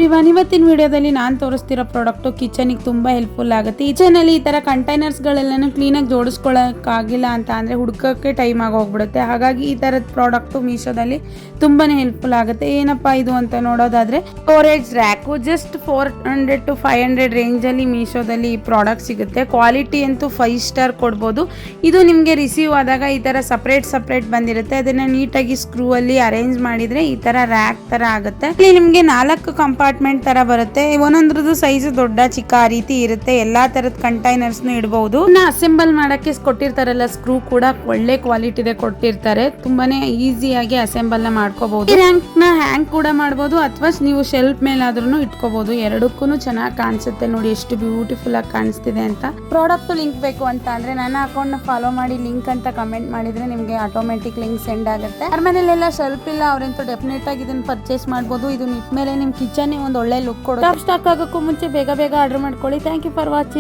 Everyone, ಇವತ್ತಿನ ವಿಡಿಯೋದಲ್ಲಿ ನಾನು ತೋರಿಸ್ತಿರೋ ಪ್ರಾಡಕ್ಟ್ ಕಿಚನ್ಗೆ ತುಂಬಾ ಹೆಲ್ಪ್ಫುಲ್ ಆಗುತ್ತೆ. ಕಿಚನಲ್ಲಿ ಈ ತರ ಕಂಟೈನರ್ಸ್ ಗಳೆಲ್ಲನೂ ಕ್ಲೀನಾಗಿ ಜೋಡಿಸ್ಕೊಳ್ಳೋಕ್ಕಾಗಿಲ್ಲ ಅಂತ ಅಂದ್ರೆ ಹುಡುಕಕ್ಕೆ ಟೈಮ್ ಆಗೋಗ್ಬಿಡುತ್ತೆ. ಹಾಗಾಗಿ ಈ ತರದ ಪ್ರಾಡಕ್ಟ್ ಮೀಶೋದಲ್ಲಿ ತುಂಬಾನೇ ಹೆಲ್ಪ್ಫುಲ್ ಆಗುತ್ತೆ. ಏನಪ್ಪಾ ಇದು ಅಂತ ನೋಡೋದಾದ್ರೆ storage rack. Just 400 to 500 range ಅಲ್ಲಿ ಮೀಶೋದಲ್ಲಿ ಈ ಪ್ರಾಡಕ್ಟ್ ಸಿಗುತ್ತೆ. ಕ್ವಾಲಿಟಿ ಅಂತೂ 5 ಸ್ಟಾರ್ ಕೊಡ್ಬೋದು. ಇದು ನಿಮಗೆ ರಿಸೀವ್ ಆದಾಗ ಈ ತರ ಸಪರೇಟ್ ಬಂದಿರುತ್ತೆ. ಅದನ್ನ ನೀಟಾಗಿ ಸ್ಕ್ರೂ ಅಲ್ಲಿ ಅರೇಂಜ್ ಮಾಡಿದ್ರೆ ಈ ತರ ರ್ಯಾಕ್ ತರ ಆಗುತ್ತೆ. ಇಲ್ಲಿ ನಿಮ್ಗೆ 4 ಕಂಪಾರ್ಟ್ಮೆಂಟ್ ತರ ಬರುತ್ತೆ. ಒಂದೊಂದ್ರದ್ದು ಸೈಜ್ ದೊಡ್ಡ ಚಿಕ್ಕ ಆ ರೀತಿ ಇರುತ್ತೆ. ಎಲ್ಲಾ ತರದ ಕಂಟೈನರ್ಸ್ ಇಡಬಹುದು. ಅಸೆಂಬಲ್ ಮಾಡಕ್ಕೆ ಕೊಟ್ಟಿರ್ತಾರಲ್ಲ ಸ್ಕ್ರೂ ಕೂಡ ಒಳ್ಳೆ ಕ್ವಾಲಿಟಿದೆ ಕೊಟ್ಟಿರ್ತಾರೆ. ತುಂಬಾನೇ ಈಸಿಯಾಗಿ ಅಸೆಂಬಲ್ ನ ಮಾಡ್ಕೋಬಹುದು. ರ್ಯಾಂಕ್ ನ ಹ್ಯಾಂಗ್ ಕೂಡ ಮಾಡಬಹುದು ಅಥವಾ ನೀವು ಶೆಲ್ಫ್ ಮೇಲಾದ್ರೂ ಇಟ್ಕೋಬಹುದು. ಎರಡಕ್ಕೂ ಚೆನ್ನಾಗಿ ಕಾಣಿಸುತ್ತೆ. ನೋಡಿ ಎಷ್ಟು ಬ್ಯೂಟಿಫುಲ್ ಆಗಿ ಕಾಣಿಸ್ತಿದೆ ಅಂತ. ಪ್ರಾಡಕ್ಟ್ ಲಿಂಕ್ ಬೇಕು ಅಂತ ಅಂದ್ರೆ ನನ್ನ ಅಕೌಂಟ್ ನ ಫಾಲೋ ಮಾಡಿ ಲಿಂಕ್ ಅಂತ ಕಮೆಂಟ್ ಮಾಡಿದ್ರೆ ನಿಮ್ಗೆ ಆಟೋಮೆಟಿಕ್ ಲಿಂಕ್ ಸೆಂಡ್ ಆಗುತ್ತೆ. ಯಾರ ಮನೇಲೆಲ್ಲ ಶೆಲ್ಫ್ ಇಲ್ಲ ಅವರಂತೂ ಡೆಫಿನೆಟ್ ಆಗಿ ಇದನ್ನ ಪರ್ಚೇಸ್ ಮಾಡಬಹುದು. ಇದು ನಿಟ್ ಮೇಲೆ ನಿಮ್ ಕಿಚನ್ ಒಂದು ಒಳ್ಳೆ ಲುಕ್ ಕೊಡುತ್ತೆ. ಸ್ಟಾಕ್ ಆಗೋಕ್ಕೂ ಮುಂಚೆ ಬೇಗ ಆರ್ಡರ್ ಮಾಡ್ಕೊಳ್ಳಿ. Thank you for watching.